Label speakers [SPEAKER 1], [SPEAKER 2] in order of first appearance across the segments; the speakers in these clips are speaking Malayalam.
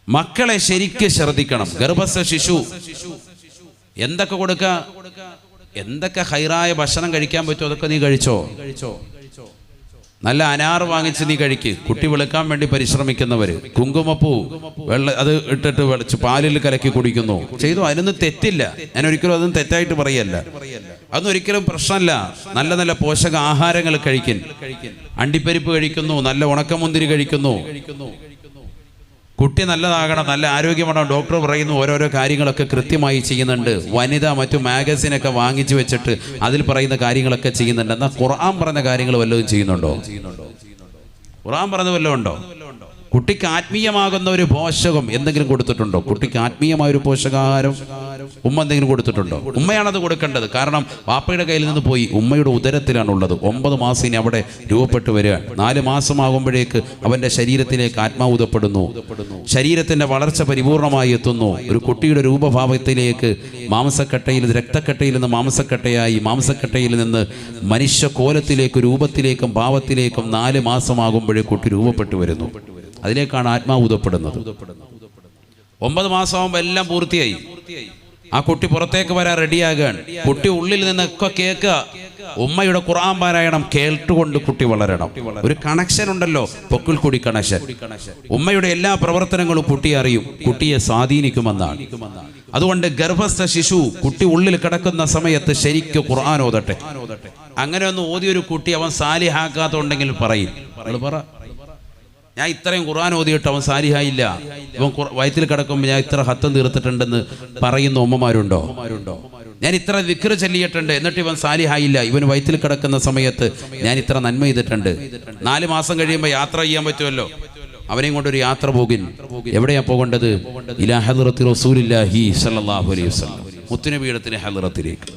[SPEAKER 1] മക്കളെ ശരിക്ക് ശ്രദ്ധിക്കണം. ഗർഭസ്ഥ ശിശു എന്തൊക്കെ കൊടുക്ക, എന്തൊക്കെ ഹൈറായ ഭക്ഷണം കഴിക്കാൻ പറ്റുമോ അതൊക്കെ നീ കഴിച്ചോ. നല്ല അനാർ വാങ്ങിച്ച് നീ കഴിക്ക്. കുട്ടി വെളുക്കാൻ വേണ്ടി പരിശ്രമിക്കുന്നവര് കുങ്കുമപ്പൂ അത് ഇട്ടിട്ട് പാലിൽ കലക്കി കുടിക്കുന്നു ചെയ്തു, അതിനൊന്നും തെറ്റില്ല. ഞാൻ ഒരിക്കലും അതൊന്നും തെറ്റായിട്ട് പറയല്ല, അതൊന്നും ഒരിക്കലും പ്രശ്നമല്ല. നല്ല നല്ല പോഷക ആഹാരങ്ങൾ കഴിക്കും. അണ്ടിപ്പരിപ്പ് കഴിക്കുന്നു, നല്ല ഉണക്കമുന്തിരി കഴിക്കുന്നു. കുട്ടി നല്ലതാകണം, നല്ല ആരോഗ്യമാണ്. ഡോക്ടർ പറയുന്നു ഓരോരോ കാര്യങ്ങളൊക്കെ കൃത്യമായി ചെയ്യുന്നുണ്ട്. വനിത മറ്റു മാഗസിനൊക്കെ വാങ്ങിച്ചു വെച്ചിട്ട് അതിൽ പറയുന്ന കാര്യങ്ങളൊക്കെ ചെയ്യുന്നുണ്ട്. എന്നാൽ ഖുർആൻ പറഞ്ഞ കാര്യങ്ങൾ വല്ലതും ചെയ്യുന്നുണ്ടോ? ഖുർആൻ പറഞ്ഞ വല്ലതും ഉണ്ടോ? കുട്ടിക്ക് ആത്മീയമാകുന്ന ഒരു പോഷകം എന്തെങ്കിലും കൊടുത്തിട്ടുണ്ടോ? കുട്ടിക്ക് ആത്മീയമായ ഒരു പോഷകാഹാരം ഉമ്മ എന്തെങ്കിലും കൊടുത്തിട്ടുണ്ടോ? ഉമ്മയാണത് കൊടുക്കേണ്ടത്. കാരണം വാപ്പയുടെ കയ്യിൽ നിന്ന് പോയി ഉമ്മയുടെ ഉദരത്തിലാണുള്ളത്. 9 മാസം ഇനി അവിടെ രൂപപ്പെട്ടു വരിക. 4 മാസമാകുമ്പോഴേക്ക് അവൻ്റെ ശരീരത്തിലേക്ക് ആത്മാവുതപ്പെടുന്നു. ശരീരത്തിൻ്റെ വളർച്ച പരിപൂർണമായി എത്തുന്നു. ഒരു കുട്ടിയുടെ രൂപഭാവത്തിലേക്ക് മാംസക്കട്ടയിൽ രക്തക്കട്ടയിൽ നിന്ന് മാംസക്കട്ടയായി, മാംസക്കട്ടയിൽ നിന്ന് മനുഷ്യ കോലത്തിലേക്ക് രൂപത്തിലേക്കും ഭാവത്തിലേക്കും 4 മാസമാകുമ്പോഴേ കുട്ടി രൂപപ്പെട്ടു വരുന്നു. അതിലേക്കാണ് ആത്മാവുതപ്പെടുന്നത്. 9 മാസമാകുമ്പോൾ എല്ലാം പൂർത്തിയായി. ആ കുട്ടി പുറത്തേക്ക് വരാൻ റെഡിയാകാൻ. കുട്ടി ഉള്ളിൽ നിന്നൊക്കെ കേൾക്കുക. ഉമ്മയുടെ ഖുർആൻ പാരായണം കേട്ടുകൊണ്ട് കുട്ടി വളരണം. ഒരു കണക്ഷൻ ഉണ്ടല്ലോ, പൊക്കിൾ കൂടി കണക്ഷൻ. ഉമ്മയുടെ എല്ലാ പ്രവർത്തനങ്ങളും കുട്ടിയെ അറിയും, കുട്ടിയെ സ്വാധീനിക്കുമെന്നാണ്. അതുകൊണ്ട് ഗർഭസ്ഥ ശിശു കുട്ടി ഉള്ളിൽ കിടക്കുന്ന സമയത്ത് ശരിക്കും ഖുർആൻ ഓതട്ടെ. അങ്ങനെ ഒന്ന് ഓതിയൊരു കുട്ടി അവൻ സാലിഹാക്കാത്തുണ്ടെങ്കിൽ പറയും, പറ ഞാൻ ഇത്രയും ഖുർആൻ ഓതിയിട്ട് അവൻ സാലിഹായില്ല, ഇവൻ വയറ്റിൽ കിടക്കുമ്പോൾ ഞാൻ ഇത്ര ഹത്തം തീർത്തിട്ടുണ്ടെന്ന് പറയുന്ന ഉമ്മമാരുണ്ടോ? ഞാൻ ഇത്ര ദിക്ർ ചൊല്ലിയിട്ടുണ്ട് എന്നിട്ട് ഇവൻ സാലിഹായില്ല, ഇവൻ വയറ്റിൽ കിടക്കുന്ന സമയത്ത് ഞാൻ ഇത്ര നന്മ ചെയ്തിട്ടുണ്ട്. 4 മാസം കഴിയുമ്പോൾ യാത്ര ചെയ്യാൻ പറ്റുമല്ലോ, അവനെയും കൊണ്ടൊരു യാത്ര പോകും. എവിടെയാ പോകേണ്ടത്? ഇലാ ഹദ്റത്തി റസൂലില്ലാഹി സ്വല്ലല്ലാഹു അലൈഹി വസല്ലം, മുത്തുനബിയുടെ ഹദ്റത്തിലേക്ക്.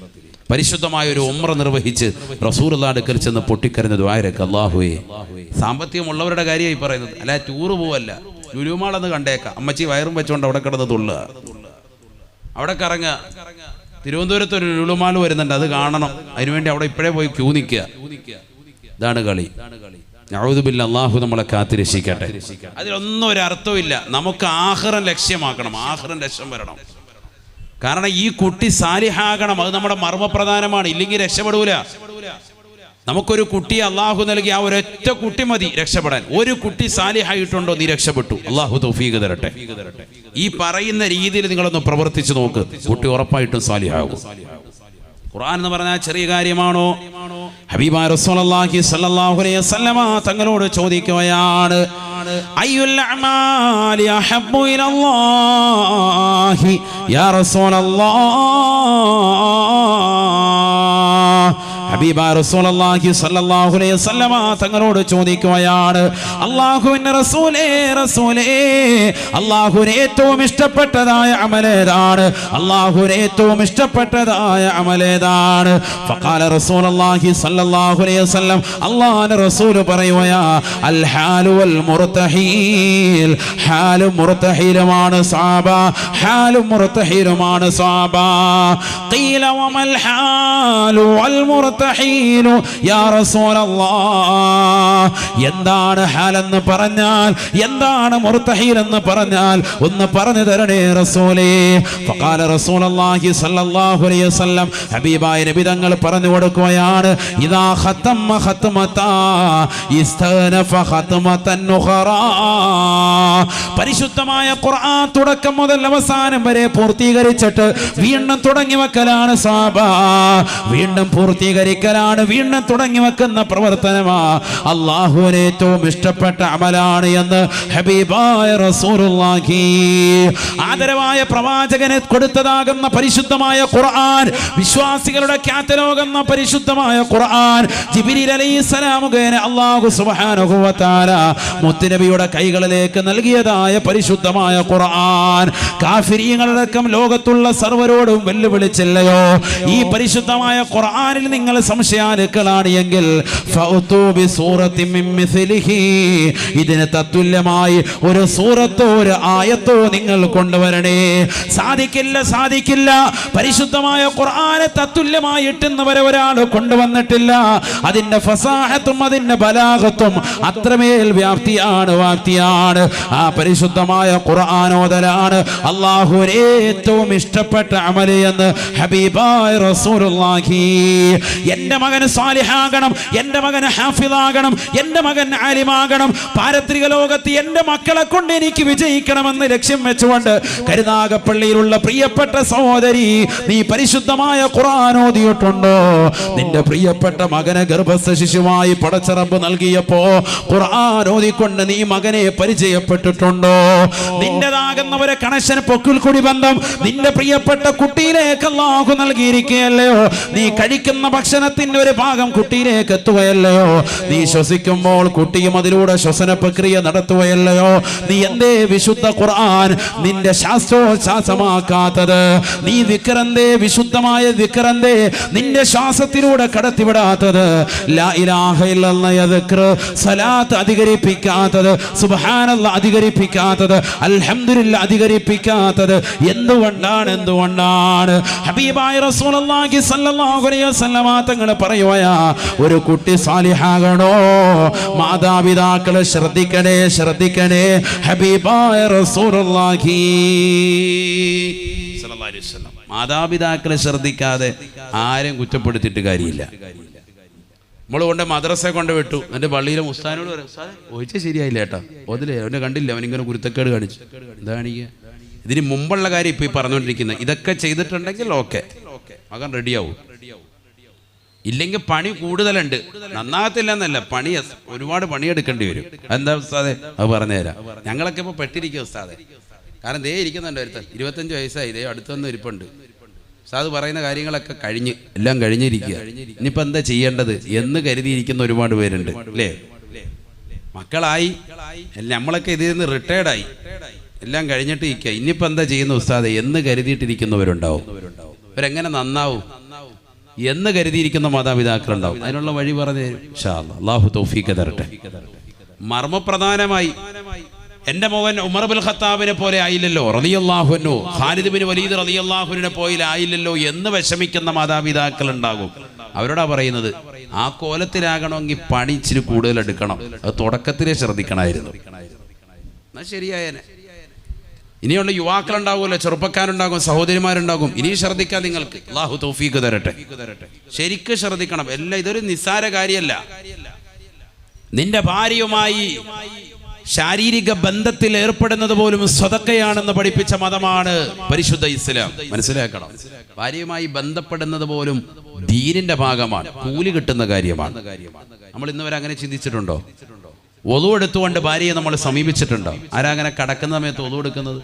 [SPEAKER 1] പരിശുദ്ധമായ ഒരു ഉംറ നിർവഹിച്ച് റസൂലുള്ളാഹിയുടെ അടുക്കൽ ചെന്ന് പൊട്ടിക്കരഞ്ഞ ദുആയിരക്ക് അല്ലാഹുവേ. സാമ്പത്തികമുള്ളവരുടെ കാര്യമായി പറയുന്നത്, അല്ല ടൂറ് പോവല്ല. ലുലുമാളെന്ന് കണ്ടേക്കാം, അമ്മച്ചി വയറും വെച്ചുകൊണ്ട് അവിടെ കിടന്ന് തുള്ളുക, അവിടെ കറങ്ങുക. തിരുവനന്തപുരത്ത് ഒരു ലുലുമാൾ വരുന്നുണ്ട്, അത് കാണണം. അതിനുവേണ്ടി അവിടെ ഇപ്പോഴേ പോയി ക്യൂ നിൽക്കുക. ഇതാണ് കളി. നഊദു ബില്ലാഹ്, അല്ലാഹു നമ്മളെ കാത്തിരക്ഷിക്കട്ടെ. അതിലൊന്നും ഒരു അർത്ഥമില്ല. നമുക്ക് ആഖിറം ലക്ഷ്യമാക്കണം, ആഖിറം ലക്ഷ്യം വരണം. കാരണം ഈ കുട്ടി സാലിഹാകണം, അത് നമ്മുടെ മർമ്മപ്രധാനമാണ്. ഇല്ലെങ്കിൽ രക്ഷപ്പെടൂല. നമുക്കൊരു കുട്ടിയെ അള്ളാഹു നൽകി, ആ ഒരൊറ്റ കുട്ടി മതി രക്ഷപ്പെടാൻ. ഒരു കുട്ടി സാലിഹായിട്ടുണ്ടോ നീ രക്ഷപ്പെട്ടു. അള്ളാഹു തൗഫീഖ് തരട്ടെ. ഈ പറയുന്ന രീതിയിൽ നിങ്ങളൊന്ന് പ്രവർത്തിച്ചു നോക്ക്, കുട്ടി ഉറപ്പായിട്ടും സാലിഹാകും. ഖുർആൻ എന്ന് പറഞ്ഞാൽ ചെറിയ കാര്യമാണോ? ഹബീബായ റസൂലുള്ളാഹി സ്വല്ലല്ലാഹു അലൈഹി വസല്ലമ തങ്ങളോട് ചോദിക്കുകയാണ്, അയ്യുൽ അഅമാലി അഹബ്ബു ഇലല്ലാഹി യാ റസൂലല്ലാഹ്. ഹബീബായ റസൂലുള്ളാഹി സ്വല്ലല്ലാഹു അലൈഹി വസല്ലമ തങ്ങളോട് ചോദിക്കുകയാണ്, അല്ലാഹുവിന്റെ റസൂലേ, അല്ലാഹുവിന് ഏറ്റവും ഇഷ്ടപ്പെട്ടതായ അമലേതാണ്? അല്ലാഹുവിന് ഏറ്റവും ഇഷ്ടപ്പെട്ടതായ അമലേതാണ്? ഫഖാല റസൂലുള്ളാഹി സ്വല്ലല്ലാഹു അലൈഹി വസല്ലം, അല്ലാഹുവിന്റെ റസൂൽ പറയുകയാ, അൽ ഹാലു വൽ മുർതഹീൽ. ഹാലും മുർതഹീലുമാണ് സ്വഹാബ, ഹാലും മുർതഹീലുമാണ് സ്വഹാബ. ഖീല വമൽ ഹാലു വൽ മുർതഹീലു യാ റസൂലല്ലാഹ്. എന്താണ് ഹാലെന്ന് പറഞ്ഞാൽ, എന്താണ് മുർതഹീൽ എന്ന് പറഞ്ഞാൽ ഒന്ന് പറഞ്ഞു തരണേ റസൂലേ. ഫഖാല റസൂലുള്ളാഹി സ്വല്ലല്ലാഹു അലൈഹി വസല്ലം, ഹബീബായ നബി തങ്ങൾ പറഞ്ഞു കൊടുക്കുകയാണ്, ഇദാ ഖതമ ഖത്മതാ ഇസ്തനഫ ഖത്മതൻ ഉഖറാ. പരിശുദ്ധമായ ഖുർആൻ തുടക്കം മുതൽ അവസാനം വരെ പൂർത്തീകരിച്ചിട്ട് വീണ്ടും തുടങ്ങി വെക്കലാണ് സ്വഹാബ. വീണ്ടും പൂർത്തീകരിക്കലാണ്, വീണ്ടും തുടങ്ങി വെക്കുന്ന പ്രവർത്തനമാ അല്ലാഹുവിന് ഏറ്റവും ഇഷ്ടപ്പെട്ട അമലാണ് എന്ന് ഹബീബായ റസൂലുള്ളാഹി. ആദരവായ പ്രവാചകനെ കൊടുത്തതാകുന്ന പരിശുദ്ധമായ ഖുർആൻ, വിശ്വാസികളുടെ കാറ്റലോഗ് എന്ന പരിശുദ്ധമായ ഖുർആൻ ജിബ്രീൽ അലൈഹിസ്സലാം മുഖേന അല്ലാഹു സുബ്ഹാനഹു വ തആല മുത്തുനബിയുടെ കൈകളിലേക്ക് നൽകിയതായ പരിശുദ്ധമായ ഖുർആൻ കാഫിരീങ്ങളടക്കം ലോകത്തുള്ള സർവരോടും വെല്ലുവിളിച്ചില്ലയോ, ഈ പരിശുദ്ധമായ ഖുർആനിൽ നിങ്ങൾ സംശയാലുക്കളാണ് എങ്കിൽ ഫൗതു ബിസൂറത്തിൻ മിൻ മിസ്ലിഹി, ഇതിന് തത്തുല്യമായി ഒരു സൂറത്തോ ഒരു ആയത്തോ നിങ്ങൾ കൊണ്ടുവരണേ. സാധിക്കില്ല. പരിശുദ്ധമായ ഖുർആനെ തത്തുല്യമായി ഇട്ടുന്നവരെ ഒരാൾ കൊണ്ടുവന്നിട്ടില്ല. അതിന്റെ ഫസാഹത്തും അതിന്റെ ബലാഗത്തും അത്രമേൽ വ്യാപ്തിയാണ്. ആ പരിശുദ്ധമായ ഖുർആനോദലാണ് അല്ലാഹുവിന് ഏറ്റവും ഇഷ്ടപ്പെട്ട അമല് എന്ന് ഹബീബായ റസൂലുള്ളാഹി. എൻ്റെ മകൻ സാലിഹാകണം, എൻ്റെ മകൻ ഹാഫിളാകണം, എൻ്റെ മകൻ ആലിമാകണം, പാരത്രിക ലോകത്ത് എൻ്റെ മക്കളെ കൊണ്ട് എനിക്ക് വിജയിക്കണമെന്ന് ലക്ഷ്യം വെച്ചുകൊണ്ട് കരുനാഗപ്പള്ളിയിലുള്ള പ്രിയപ്പെട്ട സഹോദരി, നീ പരിശുദ്ധമായ ഖുർആൻ ഓതിയിട്ടുണ്ടോ? നിന്റെ പ്രിയപ്പെട്ട മകനെ ഗർഭസ്ഥ ശിശുവായി പടച്ചറബ് നൽകിയപ്പോ ഖുർആൻ ഓതിക്കൊണ്ട് നീ മകനെ പരിചയപ്പെട്ടിട്ടുണ്ടോ? നിന്റേതാകുന്ന ഒരു കണക്ഷൻ, പൊക്കിൾ കുടി ബന്ധം നിന്റെ പ്രിയപ്പെട്ട കുട്ടിയിലേക്ക് അല്ലാഹു നൽകിയിരിക്കുകയല്ലയോ? നീ കഴിക്കുന്ന ഭക്ഷണത്തിന്റെ ഒരു ഭാഗം കുട്ടിയിലേക്ക് എത്തുകയല്ലയോ? നീ ശ്വസിക്കുമ്പോൾ കുട്ടിയും അതിലൂടെ ശ്വസന പ്രക്രിയ നടത്തുകയല്ലയോ? നീ എന്തേ വിശുദ്ധ ഖുർആൻ നിന്റെ ശ്വാസോച്ഛ്വാസമാക്കാത്തത്? നീ ദിക്റെന്തേ, വിശുദ്ധമായ ദിക്റെന്തേ നിന്റെ ശ്വാസത്തിലൂടെ കടത്തിവിടാത്തത്? ലാ ഇലാഹ ഇല്ലല്ലാഹ് ദിക്ർ, സലാത്ത് അധികരിപ്പിക്കാത്തത്, സുബ്ഹാനല്ലാഹ് അധികരിപ്പിക്കാത്തത്, അൽഹംദുലില്ലാഹ് അധികരിപ്പിക്കാത്തത് എന്തുകൊണ്ടാണ്? ഹബീബായ റസൂലുള്ളാഹി സ്വല്ലല്ലാഹു അലൈഹി വസല്ലമ തങ്ങൾ പറയുകയാ, ഒരു കുട്ടി സാലിഹാകണോ മാതാപിതാക്കളെ ശ്രദ്ധിക്കണേ. ഹബീബായ റസൂലുള്ളാഹി സ്വല്ലല്ലാഹു അലൈഹി വസല്ലം മാതാപിതാക്കളെ ശ്രദ്ധിക്കാതെ ആരും കുറ്റപ്പെടുത്തിയിട്ട് കാര്യമില്ല. നമ്മൾ കൊണ്ട് മദ്രസയെ കൊണ്ട് വിട്ടു, എൻ്റെ പള്ളിയിലെ ഉസ്താദിനോട് പറയും, ഉസ്താദേ ഒഴിച്ച ശരിയായില്ല ഏട്ടാ, അതിലെ അവനെ കണ്ടില്ല, അവനിങ്ങനെ കുരുത്തക്കേട് കാണിച്ചു. എന്താ കാണിക്കുക? ഇതിന് മുമ്പുള്ള കാര്യം ഇപ്പം ഈ പറഞ്ഞുകൊണ്ടിരിക്കുന്നത്. ഇതൊക്കെ ചെയ്തിട്ടുണ്ടെങ്കിൽ ഓക്കെ, മകൻ റെഡിയാവും. ഇല്ലെങ്കിൽ പണി കൂടുതലുണ്ട്. നന്നാകത്തില്ല എന്നല്ല, പണി ഒരുപാട് പണിയെടുക്കേണ്ടി വരും. എന്താ ഉസ്താദേ? അത് പറഞ്ഞുതരാം. ഞങ്ങളൊക്കെ ഇപ്പോൾ പെട്ടിരിക്കുക ഉസ്താദേ. കാരണം ദേ ഇരിക്കുന്നുണ്ട് ഒരുത്തൻ, 25 വയസ്സായി, ദേ അടുത്തൊന്നും ഇരിപ്പുണ്ട്. ഉസ്താദ് പറയുന്ന കാര്യങ്ങളൊക്കെ എല്ലാം കഴിഞ്ഞിരിക്കുക. ഇനിയിപ്പോൾ എന്താ ചെയ്യേണ്ടത് എന്ന് കരുതിയിരിക്കുന്ന ഒരുപാട് പേരുണ്ട് അല്ലേ? മക്കളായി, നമ്മളൊക്കെ ഇതിൽ നിന്ന് റിട്ടയർഡായി, എല്ലാം കഴിഞ്ഞിട്ട് ഇരിക്കുക. ഇനിയിപ്പോൾ എന്താ ചെയ്യുന്ന ഉസ്താദ് എന്ന് കരുതിയിട്ടിരിക്കുന്നവരുണ്ടാവും. ഇവരെങ്ങനെ നന്നാവും എന്ന് കരുതിയിരിക്കുന്ന മാതാപിതാക്കളുണ്ടാവും. അതിനുള്ള വഴി പറഞ്ഞു തരും ഇൻഷാ അല്ലാഹ്. അല്ലാഹു തൗഫീഖ് തരട്ടെ. മർമ്മപ്രധാനമായി എൻ്റെ മകൻ ഉമർ ബിൻ ഖത്താബിനെ പോലെ ആയില്ലല്ലോ റളിയല്ലാഹു അൻഹു, ഖാലിദ് ബിൻ വലീദ് റളിയല്ലാഹു അൻഹുവിനെ പോലെ ആയില്ലല്ലോ എന്ന് വിഷമിക്കുന്ന മാതാപിതാക്കൾ ഉണ്ടാകും. അവരോടാ പറയുന്നത്, ആ കോലത്തിലാകണമെങ്കിൽ പണി ഇച്ചിരി കൂടുതൽ എടുക്കണം. അത് തുടക്കത്തിലേ ശ്രദ്ധിക്കണമായിരുന്നു. എന്നാൽ ശരിയായനെ. ഇനിയുള്ള യുവാക്കളുണ്ടാകുമല്ലോ, ചെറുപ്പക്കാരുണ്ടാകും, സഹോദരിമാരുണ്ടാകും. ഇനിയും ശ്രദ്ധിക്കാൻ നിങ്ങൾക്ക് അല്ലാഹു തൗഫീഖ് തരട്ടെ. ശരിക്കും ശ്രദ്ധിക്കണം. എല്ലാം ഇതൊരു നിസ്സാര കാര്യമല്ല. നിന്റെ ഭാര്യയുമായി ശാരീരിക ബന്ധത്തിൽ ഏർപ്പെടുന്നത് പോലും സ്വതക്കയാണെന്ന് പഠിപ്പിച്ച മതമാണ് പരിശുദ്ധ ഇസ്ലാം. മനസ്സിലാക്കണം. ഭാര്യയുമായി ബന്ധപ്പെടുന്നത് പോലും ദീനിന്റെ ഭാഗമാണ്, കൂലി കിട്ടുന്ന കാര്യമാണ്. നമ്മൾ ഇന്ന് വരെ അങ്ങനെ ചിന്തിച്ചിട്ടുണ്ടോ? ഒളു എടുത്തുകൊണ്ട് ഭാര്യയെ നമ്മൾ സമീപിച്ചിട്ടുണ്ടോ? ആരാ അങ്ങനെ കടക്കുന്ന സമയത്ത് ഒളു എടുക്കുന്നത്?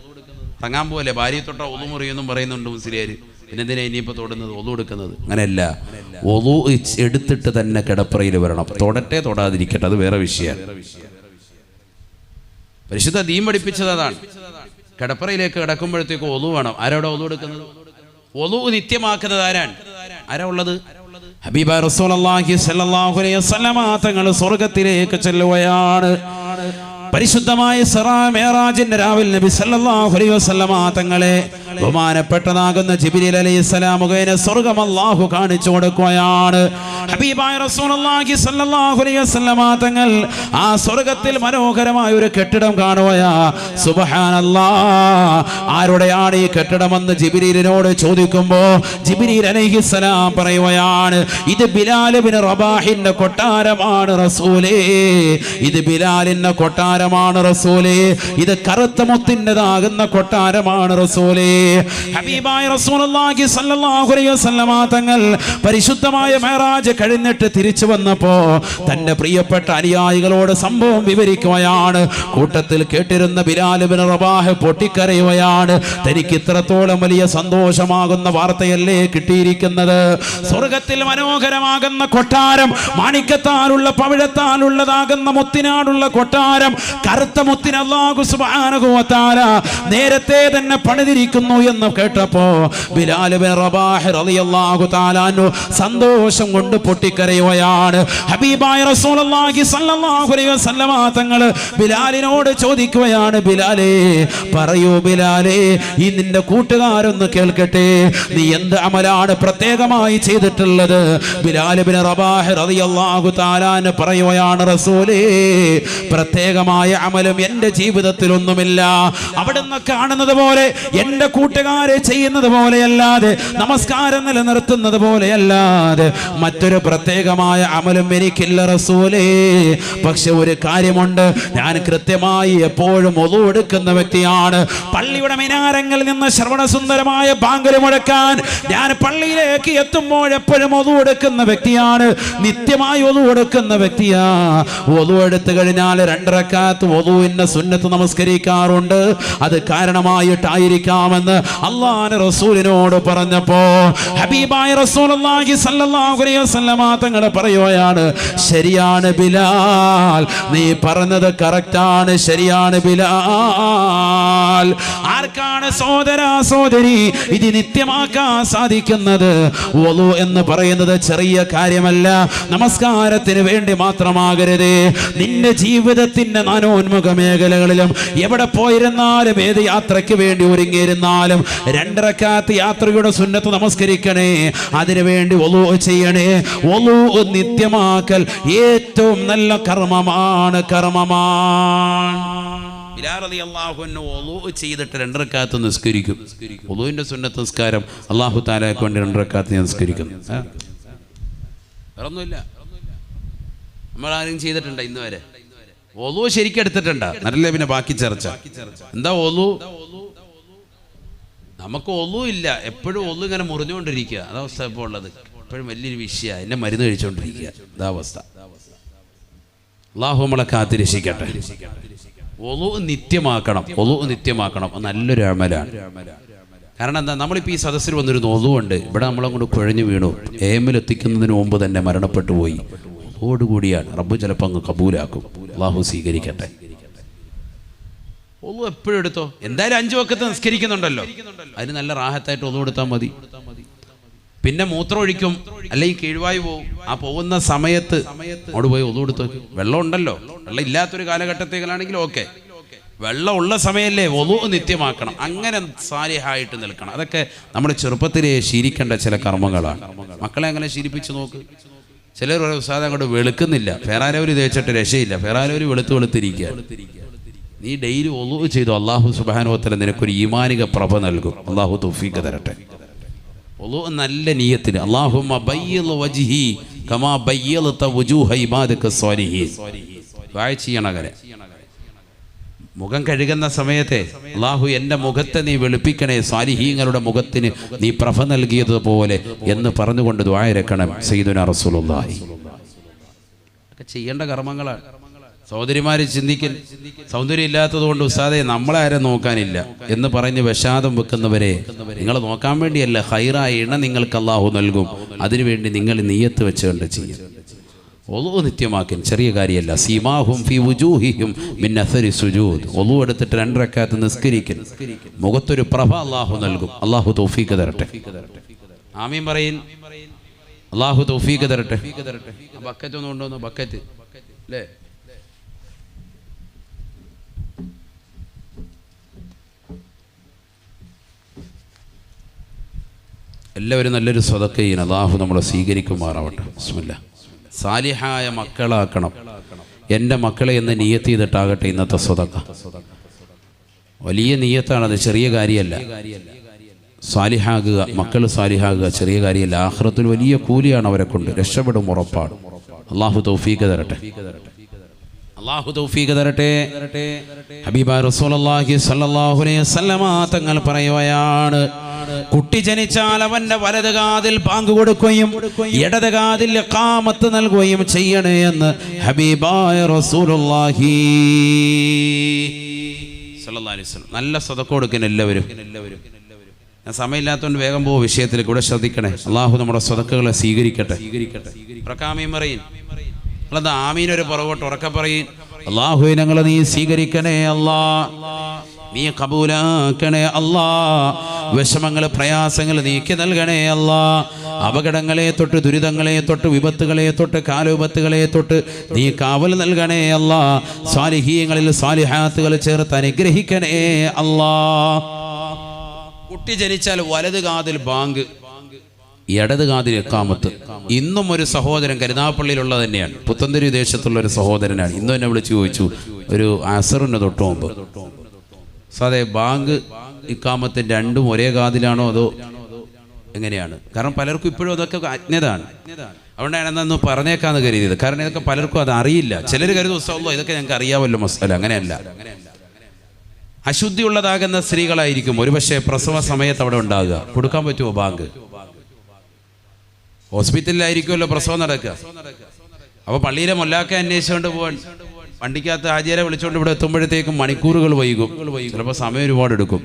[SPEAKER 1] ഇറങ്ങാൻ പോലെ ഭാര്യയെ തൊട്ട ഒളു മുറിയെന്നും പറയുന്നുണ്ട് മുസ്ലിയാർ. പിന്നെന്തിനാ ഇനിയിപ്പോൾ തൊടുന്നത്, ഒളു എടുക്കുന്നത്? അങ്ങനെയല്ല, ഒളു എടുത്തിട്ട് തന്നെ കിടപ്പറയിൽ വരണം. തൊടാതിരിക്കട്ടെ, അത് വേറെ വിഷയമാണ്. പരിശുദ്ധ ദീൻ പഠിപ്പിച്ചത് അതാണ്. കിടപ്പറയിലേക്ക് കിടക്കുമ്പോഴത്തേക്ക് ഒളു വേണം. ആരോടെ ഒളു എടുക്കുന്നത്? ഒളു നിത്യമാക്കുന്നത് ആരാ ഉള്ളത്? ഹബീബ റസൂലുള്ളാഹി സ്വല്ലല്ലാഹു അലൈഹി വസല്ലമ തങ്ങൾ സ്വർഗ്ഗത്തിലേക്ക് ചെല്ലുകയാണ്. പരിശുദ്ധമായ ഇസ്റാ മിഅ്റാജിന്റെ രാവിൽ നബി സല്ലല്ലാഹു അലൈഹി വസല്ലമ തങ്ങളെ ബഹുമാനപ്പെട്ടതാകുന്ന ജിബ്രീൽ അലൈഹിസ്സലാം മുഖേന സ്വർഗ്ഗം അല്ലാഹു കാണിച്ചു കൊടുക്കുകയാണ്. ഹബീബായ റസൂലുള്ളാഹി സ്വല്ലല്ലാഹു അലൈഹി വസല്ലമ തങ്ങൾ ആ സ്വർഗ്ഗത്തിൽ മനോഹരമായ ഒരു കെട്ടിടം കാണുകയാ. സുബ്ഹാനല്ലാഹ്, ആരുടെയാണ് ഈ കെട്ടിടമെന്ന് ജിബ്രീലിനോട് ചോദിക്കുമ്പോൾ ജിബ്രീൽ അലൈഹിസ്സലാം പറയുകയാണ്, ഇത് ബിലാൽ ഇബ്നു റബാഹിന്റെ കൊട്ടാരമാണ് റസൂലേ. ഇത് ബിലാലിന്റെ കൊട്ടാരമാണ് റസൂലേ. ഇത് കറുത്ത മുത്തിൻ്റെതാകുന്ന കൊട്ടാരമാണ് റസൂലേ. ഹബീബായ റസൂലുള്ളാഹി സ്വല്ലല്ലാഹു അലൈഹി വസല്ലമ തങ്ങൾ പരിശുദ്ധമായ മിഅ്റാജ് കഴിഞ്ഞിട്ട് തിരിച്ചു വന്നപ്പോ തന്റെ പ്രിയപ്പെട്ട അനുയായികളോട് സംഭവം വിവരിക്കുകയാണ്. കൂട്ടത്തിൽ കേട്ടിരുന്ന ബിലാൽ ഇബ്നു റബാഹ് പൊട്ടിക്കരയുകയാണ്. തനിക്ക് ഇത്രത്തോളം വലിയ സന്തോഷമാകുന്ന വാർത്തയല്ലേ കിട്ടിയിരിക്കുന്നത്? സ്വർഗത്തിൽ മനോഹരമാകുന്ന കൊട്ടാരം, മാണിക്യത്താലുള്ള പവിഴത്താലുള്ളതാകുന്ന മുത്തിനാടുള്ള കൊട്ടാരം, കറുത്ത മുത്തിന് അല്ലാഹു സുബ്ഹാനഹു വ തആല നേരത്തെ തന്നെ പണിതിരിക്കുന്നു എന്ന് കേട്ടപ്പോ ബിലാൽ ഇബ്നു റബാഹ് റളിയല്ലാഹു തആല അൻഹു സന്തോഷം കൊണ്ട് പൊട്ടിക്കരയുകയാണ്. ഹബീബായ റസൂലുള്ളാഹി സ്വല്ലല്ലാഹു അലൈഹി വസല്ലമ തങ്ങൾ ബിലാലിനോട് ചോദിക്കുകയാണ്, ബിലാലേ പറയൂ ബിലാലേ, ഈ നിന്റെ കൂട്ടുകാരൊന്ന് കേൾക്കട്ടെ, നീ എന്ത് അമലാണ് പ്രത്യേകമായി ചെയ്തിട്ടുള്ളത്? ബിലാൽ ഇബ്നു റബാഹ് റളിയല്ലാഹു തആല അൻഹു പറയുകയാണ്, റസൂലേ പ്രത്യേകമായ അമലും എൻ്റെ ജീവിതത്തിലൊന്നുമില്ല. അവിടുന്ന് കാണുന്നത് പോലെ എൻ്റെ കൂട്ടുകാരെ ചെയ്യുന്നത് പോലെയല്ലാതെ, നമസ്കാരം നിലനിർത്തുന്നത് പോലെയല്ലാതെ മറ്റൊരു പ്രത്യേകമായ അമലും എനിക്കില്ല റസൂലേ. പക്ഷെ ഒരു കാര്യമുണ്ട്, ഞാൻ കൃത്യമായി എപ്പോഴും ഒളു എടുക്കുന്ന വ്യക്തിയാണ്. പള്ളിയുടെ മിനാരങ്ങളിൽ നിന്ന് ശ്രവണസുന്ദരമായ ബാങ്ക് മുഴക്കാൻ ഞാൻ പള്ളിയിലേക്ക് എത്തുമ്പോൾ എപ്പോഴും ഒളു എടുക്കുന്ന വ്യക്തിയാണ്, നിത്യമായി ഒളു എടുക്കുന്ന വ്യക്തിയാ. ഒളു എടുത്തു കഴിഞ്ഞാൽ 2 റക്അത്ത് ഒളുവിന്റെ സുന്നത്ത് നമസ്കരിക്കാറുണ്ട്. അത് കാരണമായിട്ടായിരിക്കാമെന്ന് അല്ലാഹുവിന്റെ റസൂലിനോട് പറഞ്ഞപ്പോ ഹബീബായ റസൂലുള്ളാഹി സ്വല്ലല്ലാഹു അലൈഹി വസല്ലമ തങ്ങൾ പറയുകയാണ്, ശരിയാണ് ബിലാൽ, നീ പറഞ്ഞത് കറക്റ്റാണ്, ശരിയാണ് ബിലാൽ. ആർക്കാണ് സഹോദരാ സഹോദരി ഇത് നിത്യമാക്കാൻ സാധിക്കുന്നത്? വളു എന്ന് പറയുന്നത് ചെറിയ കാര്യമല്ല, നമസ്കാരത്തിന് വേണ്ടി മാത്രമാകരുത്. നിന്റെ ജീവിതത്തിന്റെ നാനോന്മുഖ മേഖലകളിലും എവിടെ പോയിരുന്നാലും, ഏത് യാത്രയ്ക്ക് വേണ്ടി ഒരുങ്ങിയിരുന്നാലും 2 റക്അത്ത് യാത്രയുടെ സുന്നത്ത് നമസ്കരിക്കണേ, അതിനുവേണ്ടി വളു ചെയ്യണേ. വളു നിത്യമാക്കൽ ഏറ്റവും നല്ല കർമ്മമാണ്. ബിലാൽ റളിയല്ലാഹു അൻഹു വളു ചെയ്തിട്ട് 2 റക്അത്ത് നിസ്കരിക്കും. വളുവിന്റെ സുന്നത്ത് നിസ്കാരം അല്ലാഹു തആലയ്ക്ക് വേണ്ടി 2 റക്അത്ത് നിസ്കരിക്കുന്നു. വേറൊന്നുമില്ല. നമ്മൾ ആരും ചെയ്തിട്ടുണ്ടോ ഇന്ന് വരെ? വളു ശരിക്കും എടുത്തിട്ടുണ്ടോ? നല്ല പിന്നെ ബാക്കി ചർച്ച. എന്താ വളു? നമുക്ക് വളു ഇല്ല, എപ്പോഴും വളു ഇങ്ങനെ മുറിഞ്ഞുകൊണ്ടിരിക്കുക. അതവസ്ഥ ഇപ്പോൾ ഉള്ളത്. എപ്പോഴും വലിയൊരു വിഷയമാണ്, എന്നെ മരുന്ന് കഴിച്ചുകൊണ്ടിരിക്കുക. ഇതാവസ്ഥ. അല്ലാഹു നമ്മളെ കാത്തിരക്ഷിക്കട്ടെ. വളു നിത്യമാക്കണം, വളു നിത്യമാക്കണം. നല്ലൊരു അമലാണ്. കാരണം എന്താ, നമ്മളിപ്പോൾ ഈ സദസ്സിൽ വന്നൊരു വളുവുണ്ട്, ഇവിടെ നമ്മളങ്ങോട്ട് കുഴഞ്ഞു വീണു, എത്തിക്കുന്നതിന് മുമ്പ് തന്നെ മരണപ്പെട്ടു പോയി. വളുവോടുകൂടിയാണ്. റബ്ബ് ചിലപ്പോൾ അങ്ങ് കബൂലാക്കും. അല്ലാഹു സ്വീകരിക്കട്ടെ. വളു എപ്പോഴും എടുത്തോ. എന്തായാലും 5 വഖത്ത് നിസ്കരിക്കുന്നുണ്ടല്ലോ, അതിന് നല്ല റാഹത്തായിട്ട് വളു എടുത്താൽ മതി. പിന്നെ മൂത്രം ഒഴിക്കും, അല്ലെങ്കിൽ കീഴ്വായു പോവും. ആ പോകുന്ന സമയത്ത് അവിടെ പോയി വളു എടുത്തു. വെള്ളം ഉണ്ടല്ലോ, വെള്ളം ഇല്ലാത്തൊരു കാലഘട്ടത്തേക്കാണെങ്കിൽ ഓക്കെ, വെള്ളം ഉള്ള സമയമല്ലേ വളു നിത്യമാക്കണം. അങ്ങനെ സാലിഹായിട്ട് നിൽക്കണം. അതൊക്കെ നമ്മുടെ ചെറുപ്പത്തിലേ ശീലിക്കേണ്ട ചില കർമ്മങ്ങളാണ്. മക്കളെ അങ്ങനെ ശീലിപ്പിച്ച് നോക്ക്. ചിലർ ഉസ്താദ് അങ്ങോട്ട് വെളുക്കുന്നില്ല, ഫെറാലവരി തേച്ചിട്ട് രക്ഷയില്ല, ഫെറാലവരി വെളുത്തിരിക്കുക. നീ ഡെയിലി വളു ചെയ്തു, അല്ലാഹു സുബ്ഹാനഹു വ തആല നിനക്കൊരു ഈമാനിക പ്രഭ നൽകും. അല്ലാഹു തൗഫീഖ് തരട്ടെ. വളു നല്ല നിയ്യത്തിന് അല്ലാഹുമ്മ ബയ്യിദ് വജ്ഹി കമാ ബയ്യദ്ത വുജൂഹ ഇബാദിക സ്വാലിഹീൻ ദുആ ചെയ്യണം. അങ്ങനെ മുഖം കഴുകുന്ന സമയത്തെ അല്ലാഹു എൻ്റെ മുഖത്തെ നീ വെളുപ്പിക്കണേ, സ്വാലിഹീങ്ങളുടെ മുഖത്തിന് നീ പ്രഭ നൽകിയതുപോലെ എന്ന് പറഞ്ഞുകൊണ്ട് ദുആ ഇരക്കണം സയ്യിദുനാ റസൂലുള്ളാഹി. ഒക്കെ ചെയ്യേണ്ട കർമ്മങ്ങളാണ്. സഹോദരിമാര് ചിന്തിക്കൽ, സൗന്ദര്യം ഇല്ലാത്തത് കൊണ്ട് ഉസ്താദെ നമ്മളെ ആരും നോക്കാനില്ല എന്ന് പറഞ്ഞ് വിഷാദം വെക്കുന്നവരെ നിങ്ങൾ നോക്കാൻ വേണ്ടിയല്ല, ഖൈറായ ഇണ നിങ്ങൾക്ക് അല്ലാഹു നൽകും. അതിനുവേണ്ടി നിങ്ങൾ നിയ്യത്ത് വെച്ചുകൊണ്ട് ചെയ്യും. വളു നിത്യമാക്കൻ ചെറിയ കാര്യമല്ല. സീമാഹും ഫീ വുജൂഹിഹിം മിൻ അസരി സുജൂദ്. വളു എടുത്തിട്ട് 2 റക്അത്ത് നിസ്കരിക്കൽ, മുഖത്തൊരു പ്രഭ അല്ലാഹു നൽകും. അല്ലാഹു തൗഫീഖ് തരട്ടെ. ആമീൻ പറയിൻ. അല്ലാഹു തൗഫീഖ് തരട്ടെ. ബക്കറ്റ് ഒന്നും കൊണ്ടുവന്നു, ബക്കറ്റ് അല്ലേ? എല്ലാവരും നല്ലൊരു സ്വതക്ക ചെയ്യണം. അല്ലാഹു നമ്മളെ സ്വീകരിക്കുമാറാവട്ടെ. ബിസ്മില്ലാ. സാലിഹായ മക്കളാക്കണം. എൻ്റെ മക്കളെ എന്ന് നിയ്യത്ത് ചെയ്തിട്ടാകട്ടെ ഇന്നത്തെ സ്വതക്ക. വലിയ നിയ്യത്താണത്, ചെറിയ കാര്യമല്ല. സാലിഹാകുക, മക്കൾ സാലിഹാകുക ചെറിയ കാര്യമല്ല. ആഖിറത്തിൽ വലിയ കൂലിയാണ് അവരെ കൊണ്ട്, രക്ഷപ്പെടും ഉറപ്പാണ്. അല്ലാഹു തൗഫീഖ് തരട്ടെ. അല്ലാഹു തൗഫീഖ് തരട്ടെ. ഹബീബായ റസൂലുള്ളാഹി സ്വല്ലല്ലാഹു അലൈഹി വസല്ലമ തങ്ങൾ പറയുകയാണ്, കുട്ടി ജനിച്ചാൽ അവന്റെ വലത് കാതിൽ ബാങ്ക് കൊടുക്കുകയും ഇടത് കാതിൽ ഇഖാമത്ത് നൽകുകയും ചെയ്യണേ എന്ന് ഹബീബായ റസൂലുള്ളാഹി സ്വല്ലല്ലാഹു അലൈഹി വസല്ലം. നല്ല സദഖ കൊടുക്കണം എല്ലാവരും. ഞാൻ സമയമില്ലാത്തതുകൊണ്ട് വേഗം പോകും വിഷയത്തിൽ കൂടെ ശ്രദ്ധിക്കണേ. അല്ലാഹു നമ്മുടെ സദഖകളെ സ്വീകരിക്കട്ടെ. പ്രകാമീൻ പറയും. അല്ലാതെ ആമീൻ ഒരു പുറകോട്ട് ഉറക്കെ പറയും. അല്ലാഹുവേ ഞങ്ങളെ നീ സ്വീകരിക്കണേ അല്ലാ, നീ കബൂലാക്കണേ അല്ലാ. വിഷമങ്ങൾ പ്രയാസങ്ങൾ നീക്കി നൽകണേ അല്ലാ. അപകടങ്ങളെ തൊട്ട് ദുരിതങ്ങളെ തൊട്ട് വിപത്തുകളെ തൊട്ട് കാലുവിപത്തുകളെ തൊട്ട് നീ കാവൽ നൽകണേ അല്ലാ. സ്വാലിഹീങ്ങളിൽ സ്വാലിഹാത്തുകൾ ചേർത്ത് അനുഗ്രഹിക്കണേ അല്ലാ. കുട്ടി ജനിച്ചാൽ വലത് കാതിൽ ബാങ്ക്, ഇടത് കാതിൽ ഇഖാമത്ത്. ഇന്നും ഒരു സഹോദരൻ കരുനാഗപ്പള്ളിയിലുള്ള തന്നെയാണ്, പുത്തൻതുരുത്തി ദേശത്തുള്ള ഒരു സഹോദരനാണ്. ഇന്നും എന്നെ വിളിച്ച് ചോദിച്ചു, ഒരു അസറിന് തൊട്ട് മുമ്പ്, സാറേ ബാങ്ക് ഇഖാമത്ത് രണ്ടും ഒരേ കാതിലാണോ അതോ എങ്ങനെയാണ്? കാരണം പലർക്കും ഇപ്പോഴും അതൊക്കെ അജ്ഞതാണ്. അതുകൊണ്ടാണ് എന്നൊന്ന് പറഞ്ഞേക്കാന്ന് കരുതിയത്. കാരണം ഇതൊക്കെ പലർക്കും അത് അറിയില്ല. ചിലർ കരുതും ഉസ്താദ് ഇതൊക്കെ ഞങ്ങൾക്ക് അറിയാമല്ലോ മസാല. അങ്ങനെയല്ല. അശുദ്ധിയുള്ളതാകുന്ന സ്ത്രീകളായിരിക്കും ഒരുപക്ഷെ പ്രസവ സമയത്ത് അവിടെ ഉണ്ടാകുക. കൊടുക്കാൻ പറ്റുമോ ബാങ്ക്? ഹോസ്പിറ്റലിലായിരിക്കുമല്ലോ പ്രസവം നടക്കുക. അപ്പോൾ പള്ളിയിലെ മൊല്ലാക്ക അന്വേഷിച്ചുകൊണ്ട് പോകാൻ വണ്ടിക്കകത്ത് ആചാര്യ വിളിച്ചുകൊണ്ട് ഇവിടെ എത്തുമ്പോഴത്തേക്കും മണിക്കൂറുകൾ വൈകും, ചിലപ്പോൾ സമയം ഒരുപാട് എടുക്കും.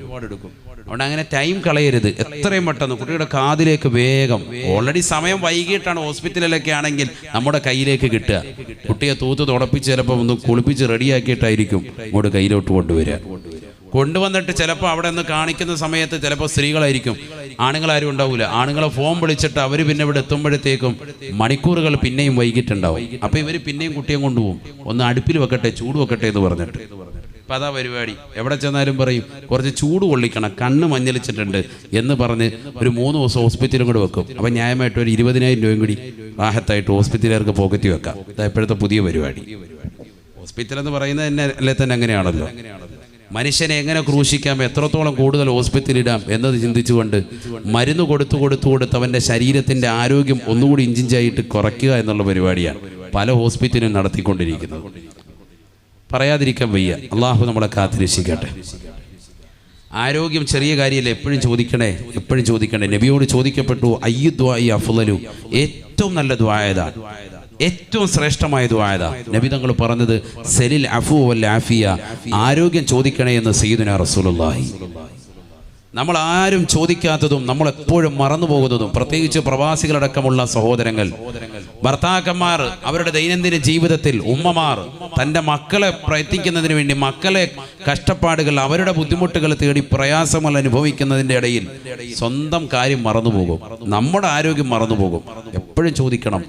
[SPEAKER 1] അതുകൊണ്ട് അങ്ങനെ ടൈം കളയരുത്. എത്രയും പെട്ടെന്ന് കുട്ടിയുടെ കാതിലേക്ക് വേഗം, ഓൾറെഡി സമയം വൈകിട്ടാണ് ഹോസ്പിറ്റലിലൊക്കെ ആണെങ്കിൽ നമ്മുടെ കയ്യിലേക്ക് കിട്ടുക. കുട്ടിയെ തൂത്ത് തുടപ്പിച്ച് ചിലപ്പോൾ ഒന്ന് കുളിപ്പിച്ച് റെഡിയാക്കിയിട്ടായിരിക്കും ഇങ്ങോട്ട് കയ്യിലോട്ട് കൊണ്ടുവരിക. കൊണ്ടുവന്നിട്ട് ചിലപ്പോൾ അവിടെ നിന്ന് കാണിക്കുന്ന സമയത്ത് ചിലപ്പോൾ സ്ത്രീകളായിരിക്കും, ആണുങ്ങളാരും ഉണ്ടാവില്ല. ആണുങ്ങളെ ഫോൺ വിളിച്ചിട്ട് അവർ പിന്നെ ഇവിടെ എത്തുമ്പോഴത്തേക്കും മണിക്കൂറുകൾ പിന്നെയും വൈകിട്ടുണ്ടാവും. അപ്പോൾ ഇവർ പിന്നെയും കുട്ടിയെ കൊണ്ടുപോകും. ഒന്ന് അടുപ്പിൽ വെക്കട്ടെ, ചൂട് വെക്കട്ടെ എന്ന് പറഞ്ഞിട്ട്. അപ്പം അതാ പരിപാടി. എവിടെ ചെന്നാലും പറയും കുറച്ച് ചൂട് കൊള്ളിക്കണം, കണ്ണ് മഞ്ഞളിച്ചിട്ടുണ്ട് എന്ന് പറഞ്ഞ് ഒരു 3 ദിവസം ഹോസ്പിറ്റലും കൂടെ വെക്കും. അപ്പം ന്യായമായിട്ട് ഒരു 20,000 രൂപയും കൂടി റാഹത്തായിട്ട് ഹോസ്പിറ്റലുകാർക്ക് പോക്കറ്റ് വെക്കാം. ഇതാ ഇപ്പോഴത്തെ പുതിയ പരിപാടി. ഹോസ്പിറ്റൽ എന്ന് പറയുന്നത് തന്നെ അല്ലേ തന്നെ അങ്ങനെയാണല്ലോ. മനുഷ്യനെ എങ്ങനെ ക്രൂശിക്കാം, എത്രത്തോളം കൂടുതൽ ഹോസ്പിറ്റലിടാം എന്നത് ചിന്തിച്ചുകൊണ്ട് മരുന്ന് കൊടുത്ത് അവൻ്റെ ശരീരത്തിൻ്റെ ആരോഗ്യം ഒന്നുകൂടി ഇഞ്ചിഞ്ചായിട്ട് കുറയ്ക്കുക എന്നുള്ള പരിപാടിയാണ് പല ഹോസ്പിറ്റലും നടത്തിക്കൊണ്ടിരിക്കുന്നത്. പറയാതിരിക്കാൻ വയ്യ. അള്ളാഹു നമ്മളെ കാത്തിരക്ഷിക്കട്ടെ. ആരോഗ്യം ചെറിയ കാര്യമല്ല, എപ്പോഴും ചോദിക്കണേ. നബിയോട് ചോദിക്കപ്പെട്ടു, അയ്യു ദുആഇ അഫ്ളലു, ഏറ്റവും നല്ല ദുആ ഏതാ, ഏറ്റവും ശ്രേഷ്ഠമായ ദുആ ഏതാ? നബി തങ്ങൾ പറഞ്ഞത് സലിൽ അഫു വൽ ആഫിയ, ആരോഗ്യം ചോദിക്കണേ എന്ന് സയ്യിദുനാ റസൂലുള്ളാഹി. നമ്മൾ ആരും ചോദിക്കാത്തതും നമ്മൾ എപ്പോഴും മറന്നു പോകുന്നതും, പ്രത്യേകിച്ച് പ്രവാസികളടക്കമുള്ള സഹോദരങ്ങൾ, ഭർത്താക്കന്മാർ അവരുടെ ദൈനംദിന ജീവിതത്തിൽ, ഉമ്മമാർ തൻ്റെ മക്കളെ പ്രയത്നിക്കുന്നതിന് വേണ്ടി മക്കളെ കഷ്ടപ്പാടുകൾ, അവരുടെ ബുദ്ധിമുട്ടുകൾ തേടി പ്രയാസങ്ങൾ അനുഭവിക്കുന്നതിൻ്റെ ഇടയിൽ സ്വന്തം കാര്യം മറന്നുപോകും, നമ്മുടെ ആരോഗ്യം മറന്നുപോകും. എപ്പോഴും ചോദിക്കണം,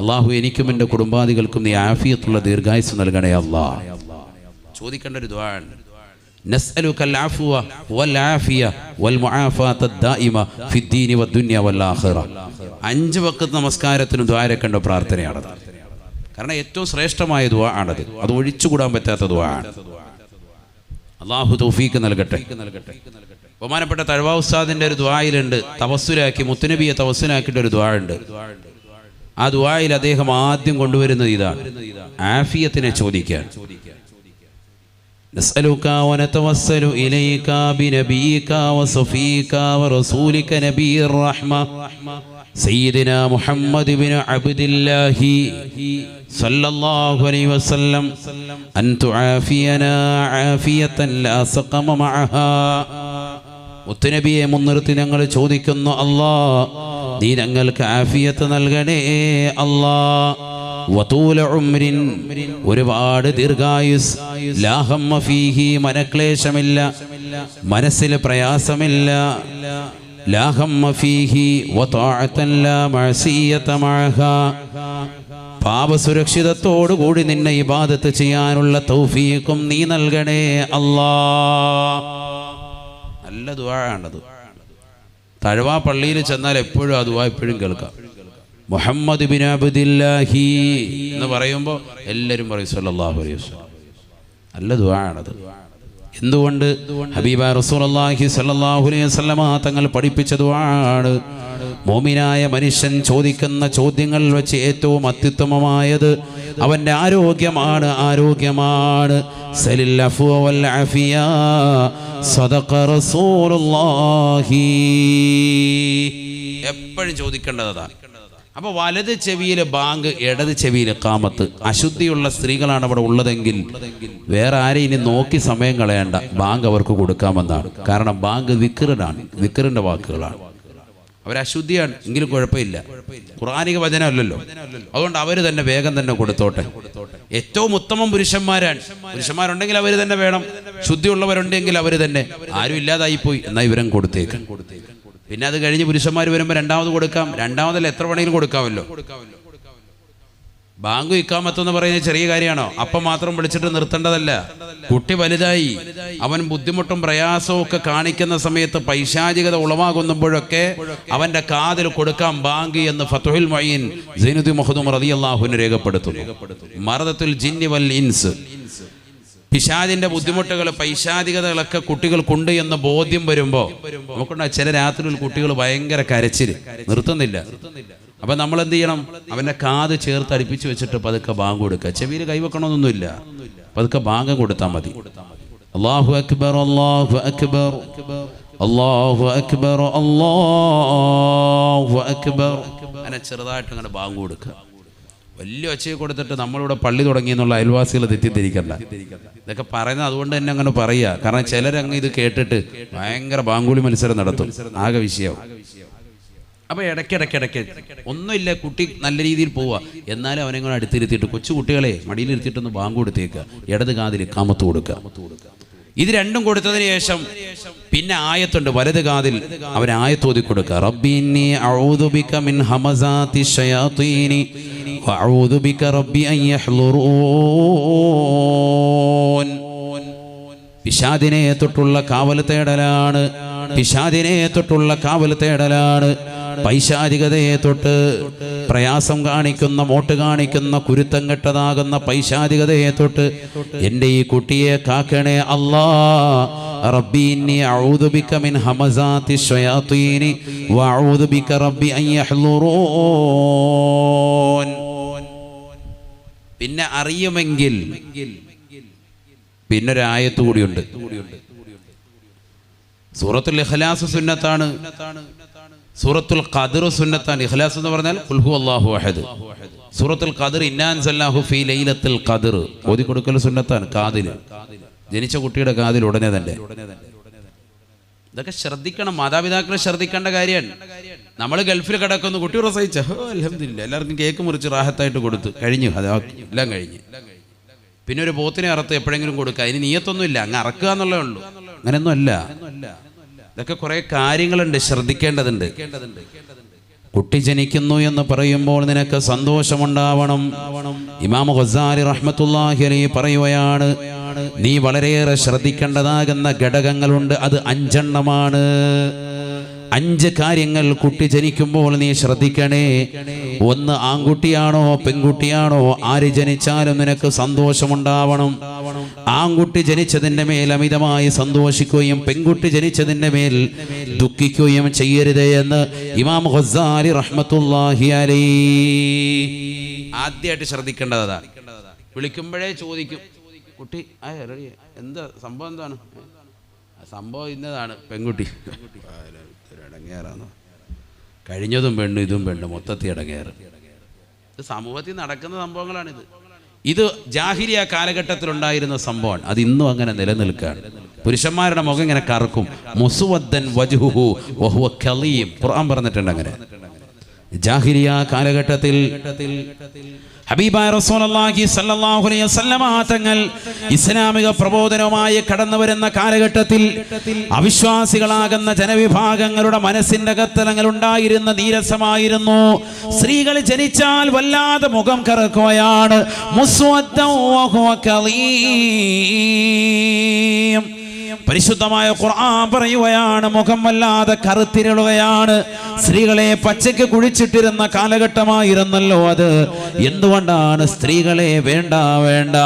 [SPEAKER 1] അള്ളാഹു എനിക്കും എൻ്റെ കുടുംബാദികൾക്കും നീ ആഫിയത്തുള്ള ദീർഘായുസ് നൽകണേ അല്ലാഹ്. ചോദിക്കേണ്ട ഒരു ദുആ ആണ്. നസ്അലുകൽ അഫ്വ വൽ ആഫിയ വൽ മുആഫാത ദായിമ ഫിദ്ദീനി വദ്ദുനിയ വൽ ആഖിറ. 5 വഖത്ത് നമസ്കാരത്തിന് ദ്വാരക്കേണ്ട പ്രാർത്ഥനയാണത്. കാരണം ഏറ്റവും ശ്രേഷ്ഠമായ ദുആ ആണത്. അത് ഒഴിച്ചുകൂടാൻ പറ്റാത്ത ദുആ ആണ്. അല്ലാഹു തൗഫീഖ് നൽകട്ടെ. ബഹുമാനപ്പെട്ട തഴവ ഉസ്താദിന്റെ ഒരു ദുആയിലുണ്ട്, തവസ്സുലാക്കി മുത്തുനബിയെ തവസ്സുലാക്കിയിട്ട് ഒരു ദുആ ഉണ്ട്. ആ ദുആയിൽ അദ്ദേഹം ആദ്യം കൊണ്ടുവരുന്നത് ഇതാണ്, ആഫിയത്തിനെ ചോദിക്കാൻ. نسألك ونتوسل إليك بنبيك وصفيك ورسولك نبي الرحمة سيدنا محمد بن عبد الله صلى الله عليه وسلم أن تعافينا عافية لا سقم معها. മുത്തുനബിയെ മുൻനിർത്തി ഞങ്ങൾ ചോദിക്കുന്നു, അല്ലാ നീ ഞങ്ങൾക്ക് ആഫിയത്ത് നൽകണേ അല്ലാ. വതൂല ഉംരിൻ, ഒരുപാട് ദീർഘായുസ്, ലാ ഹമ്മ ഫീഹി, മനക്ലേശമില്ല, മനസ്സിൽ പ്രയാസമില്ല, ലാ ഹമ്മ ഫീഹി വതഅതൻ ലാ മഅസിയത മഅഹാ, പാപസുരക്ഷിതത്തോടു കൂടി നിന്നെ ഇബാദത്ത് ചെയ്യാനുള്ള തൗഫീഖും നീ നൽകണേ അല്ലാ. നല്ല ദുആ ആണത്. തഴവ പള്ളിയിൽ ചെന്നാൽ എപ്പോഴും ആ ദുആ എപ്പോഴും കേൾക്കാം. മുഹമ്മദ് ബിൻ അബ്ദില്ലാഹി എന്ന് പറയുമ്പോൾ എല്ലാവരും പറയും സല്ലല്ലാഹു അലൈഹി വസല്ലം. നല്ല ദുആ ആണത്. എന്തുകൊണ്ട്? ഹബീബ റസൂലുള്ളാഹി സല്ലല്ലാഹു അലൈഹി വസല്ലമ തങ്ങൾ പഠിപ്പിച്ച ദുആ ആണ്. മോമിനായ മനുഷ്യൻ ചോദിക്കുന്ന ചോദ്യങ്ങൾ വെച്ച് ഏറ്റവും അത്യുത്തമമായത് അവൻ്റെ ആരോഗ്യമാണ്. സലിൽ അഫ്വ വൽ ആഫിയ സദഖ റസൂലുള്ളാഹി. എപ്പോഴും ചോദിക്കേണ്ടതാണ്. അപ്പോൾ വലത് ചെവിയിൽ ബാങ്ക്, ഇടത് ചെവിയിൽ ഇഖാമത്ത്. അശുദ്ധിയുള്ള സ്ത്രീകളാണ് അവിടെ ഉള്ളതെങ്കിൽ വേറെ ആരെയും ഇനി നോക്കി സമയം കളയേണ്ട, ബാങ്ക് അവർക്ക് കൊടുക്കാമെന്നാണ്. കാരണം ബാങ്ക് ദിക്റിനാണ്, ദിക്റിൻ്റെ വാക്കുകളാണ്. അവരശുദ്ധിയാണ്, എങ്കിലും കുഴപ്പമില്ല, ഖുർആനിക വചനമല്ലല്ലോ. അതുകൊണ്ട് അവർ തന്നെ വേഗം തന്നെ കൊടുത്തോട്ടെ. ഏറ്റവും ഉത്തമം പുരുഷന്മാരുണ്ടെങ്കിൽ അവർ തന്നെ വേണം, ശുദ്ധിയുള്ളവരുണ്ടെങ്കിൽ അവർ തന്നെ. ആരും ഇല്ലാതായിപ്പോയി എന്നാൽ ഇവരും കൊടുത്തേക്കും. പിന്നെ അത് കഴിഞ്ഞ് പുരുഷന്മാർ വരുമ്പോൾ രണ്ടാമത് കൊടുക്കാം. രണ്ടാമതല്ല, എത്ര വേണമെങ്കിലും കൊടുക്കാമല്ലോ. ബാങ്ക് ഇക്കാമത്തെന്ന് പറയുന്നത് ചെറിയ കാര്യമാണോ? അപ്പം മാത്രം വിളിച്ചിട്ട് നിർത്തേണ്ടതല്ല. കുട്ടി വലുതായി, അവൻ ബുദ്ധിമുട്ടും പ്രയാസവും ഒക്കെ കാണിക്കുന്ന സമയത്ത് പൈശാചികത ഉളവാകുമ്പോഴൊക്കെ അവന്റെ കാതിൽ കൊടുക്കാം ബാങ്ക് എന്ന് ഫത്ഹുൽ മുഈൻ സൈനുദ്ദീൻ മഖ്ദൂം റളിയല്ലാഹു അൻഹു രേഖപ്പെടുത്തുന്നു. മർദത്തുൽ ജിന്നി വൽ ഇൻസ്, പിശാചിന്റെ ബുദ്ധിമുട്ടുകൾ പൈശാചികതകളൊക്കെ കുട്ടികൾക്കുണ്ട് എന്ന് ബോധ്യം വരുമ്പോൾ നമുക്കുണ്ടാകും ചില രാത്രിയിൽ കുട്ടികൾ ഭയങ്കര കരച്ചിൽ നിർത്തുന്നില്ല. അപ്പൊ നമ്മൾ എന്ത് ചെയ്യണം? അവന്റെ കാത് ചേർത്ത് അടുപ്പിച്ച് വെച്ചിട്ട് പതുക്കെ ബാങ്ക് കൊടുക്കുക. ചെവിയിൽ കൈവെക്കണമെന്നൊന്നുമില്ല, പതുക്കെ ബാങ്ക് കൊടുത്താൽ മതി. അല്ലാഹു അക്ബർ അല്ലാഹു അക്ബർ അല്ലാഹു അക്ബർ അല്ലാഹു അക്ബർ അങ്ങനെ ചെറുതായിട്ട് അങ്ങനെ ബാങ്ക് കൊടുക്കുക. വലിയ ഒച്ചയെ കൊടുത്തിട്ട് നമ്മളിവിടെ പള്ളി തുടങ്ങി എന്നുള്ള അയൽവാസികൾ തെറ്റിദ്ധരിക്കണ്ട. ഇതൊക്കെ പറയുന്നത് അതുകൊണ്ട് തന്നെ അങ്ങനെ പറയുക. കാരണം ചിലരങ്ങ് ഇത് കേട്ടിട്ട് ഭയങ്കര ബാങ്കുളി മത്സരം നടത്തും, ആകെ വിഷയവും. അപ്പോൾ ഇടയ്ക്കിടയ്ക്ക് ഒന്നുമില്ല, കുട്ടി നല്ല രീതിയിൽ പോവുക, എന്നാലും അവനെ കൂടെ അടുത്തിരുത്തിയിട്ട് കൊച്ചു കുട്ടികളെ മടിയിലിരുത്തിയിട്ടൊന്ന് ബാങ്ക് കൊടുത്തേക്കുക, ഇടത് കാതിൽ കാമത്ത് കൊടുക്കുക. ഇത് രണ്ടും കൊടുത്തതിന് ശേഷം പിന്നെ ആയത്തുണ്ട്, വലത് കാതിൽ അവൻ ആയത്തോതി കൊടുക്കുക. റബ്ബി ഇന്നി അഊദു ബിക മിൻ ഹമസാതി ശയാതീനി വഅഊദു ബിക റബ്ബി അൻ യഹ്ളുറൂൻ. പിശാചിനെ തൊട്ടുള്ള കാവൽ തേടലാണ്, പിശാചിനെ തൊട്ടുള്ള കാവൽ തേടലാണ്. പൈശാചികതയെ തൊട്ട് പ്രയാസം കാണിക്കുന്ന, മോട്ട് കാണിക്കുന്ന, കുരുത്തം കെട്ടതാകുന്ന പൈശാചികതയെ തൊട്ട് എൻ്റെ ഈ കുട്ടിയെ കാക്കണേ അല്ലാ. റബ്ബി ഇന്നി അഊദു ബിക മിൻ ഹമസാതി ശയാതീനി വഅഊദു ബിക റബ്ബി അൻ യഹ്ളുറൂൻ. പിന്നെ അറിയുമെങ്കിൽ പിന്നൊരായത്ത് കൂടിയുണ്ട്. സൂറത്തുൽ ഇഖ്ലാസ് സുന്നത്താണ്, സൂറത്തുൽ ഖദ്ർ സുന്നത്താണ്. ഇഖ്ലാസ് എന്ന് പറഞ്ഞാൽ ഖുൽ ഹുവല്ലാഹു അഹദ്. സൂറത്തുൽ ഖദ്ർ ഇന്നാ അൻസൽനാഹു ഫീ ലൈലത്തുൽ ഖദ്ർ ഓതി കൊടുക്കൽ സുന്നത്താണ്. കാതിൽ, ജനിച്ച കുട്ടിയുടെ കാതിൽ ഉടനെ തന്നെ. ഇതൊക്കെ ശ്രദ്ധിക്കണം, മാതാപിതാക്കൾ ശ്രദ്ധിക്കേണ്ട കാര്യമാണ്. നമ്മൾ ഗൾഫിൽ കിടക്കുന്നു, കുട്ടി പ്രസവിച്ച അൽഹംദുലില്ലാ എല്ലാവർക്കും കേക്ക് മുറിച്ച് റാഹത്തായിട്ട് കൊടുത്തു, കഴിഞ്ഞു, അത് എല്ലാം കഴിഞ്ഞ്. പിന്നെ ഒരു പോത്തിനെ അറുത്ത് എപ്പോഴെങ്കിലും കൊടുക്കുക, അതിന് നിയത്തൊന്നുമില്ല, അങ്ങ് അറക്കുക എന്നുള്ളേ ഉള്ളൂ. അങ്ങനെയൊന്നും അല്ല. ഇതൊക്കെ കുറെ കാര്യങ്ങളുണ്ട്, ശ്രദ്ധിക്കേണ്ടതുണ്ട്. കുട്ടി ജനിക്കുന്നു എന്ന് പറയുമ്പോൾ നിനക്ക് സന്തോഷമുണ്ടാവണം. ഇമാം ഗസാലി റഹ്മത്തുള്ളാഹി അലൈഹി പറയുകയാണ്, നീ വളരെയേറെ ശ്രദ്ധിക്കേണ്ടതാകുന്ന ഘടകങ്ങളുണ്ട്, അത് 5 എണ്ണമാണ്. 5 കാര്യങ്ങൾ കുട്ടി ജനിക്കുമ്പോൾ നീ ശ്രദ്ധിക്കണേ. ഒന്ന്, ആൺകുട്ടിയാണോ പെൺകുട്ടിയാണോ ആര് ജനിച്ചാലും നിനക്ക് സന്തോഷമുണ്ടാവണം. ആൺകുട്ടി ജനിച്ചതിൻ്റെ മേൽ അമിതമായി സന്തോഷിക്കുകയും പെൺകുട്ടി ജനിച്ചതിൻ്റെ മേൽ ദുഃഖിക്കുകയും ചെയ്യരുത് എന്ന് ഇമാം ഗസാലി റഹ്മത്തുള്ളാഹി അലൈഹി ആദ്യമായിട്ട് ശ്രദ്ധിക്കേണ്ടതാണ്. വിളിക്കുമ്പോഴേ ചോദിക്കും, കുട്ടി എന്താ സംഭവം, എന്താണ് സംഭവം? ഇന്നതാണ് പെൺകുട്ടി. ഇടങ്ങേറാണ്, കഴിഞ്ഞതും പെണ്ണു ഇതും പെണ്ണു, മൊത്തത്തിൽ ഇടങ്ങേറ്. ഇത് സമൂഹത്തിൽ നടക്കുന്ന സംഭവങ്ങളാണിത്. ഇത് ജാഹിലിയ കാലഘട്ടത്തിലുണ്ടായിരുന്ന സംഭവമാണ്, അത് ഇന്നും അങ്ങനെ നിലനിൽക്കുകയാണ്. പുരുഷന്മാരുടെ മുഖം ഇങ്ങനെ കറുക്കും, മുസ്വദ്ദൻ വജ്ഹുഹു വഹുവ കലീം, ഖുർആൻ പറഞ്ഞിട്ടുണ്ട്. അങ്ങനെ ജാഹിലിയ കാലഘട്ടത്തിൽ ഹബീബായ റസൂലുള്ളാഹി സ്വല്ലല്ലാഹു അലൈഹി വസല്ലമ തങ്ങൾ ഇസ്ലാമിക പ്രബോധനവുമായി കടന്നു വരുന്ന കാലഘട്ടത്തിൽ അവിശ്വാസികളാകുന്ന ജനവിഭാഗങ്ങളുടെ മനസ്സിന്റെ അകത്തലങ്ങൾ ഉണ്ടായിരുന്ന നീരസമായിരുന്നു. സ്ത്രീകൾ ജനിച്ചാൽ വല്ലാതെ മുഖം കറുക്കുകയാണ്. മുസ്വദ്ദൻ വഹുവ കലീം. പരിശുദ്ധമായ ഖുർആൻ പറയുകയാണ്, മുഖം വല്ലാതെ കറുത്തിരുളുകയാണ്. സ്ത്രീകളെ പച്ചയ്ക്ക് കുഴിച്ചിട്ടിരുന്ന കാലഘട്ടമായിരുന്നല്ലോ അത്. എന്തുകൊണ്ടാണ് സ്ത്രീകളെ വേണ്ട വേണ്ട,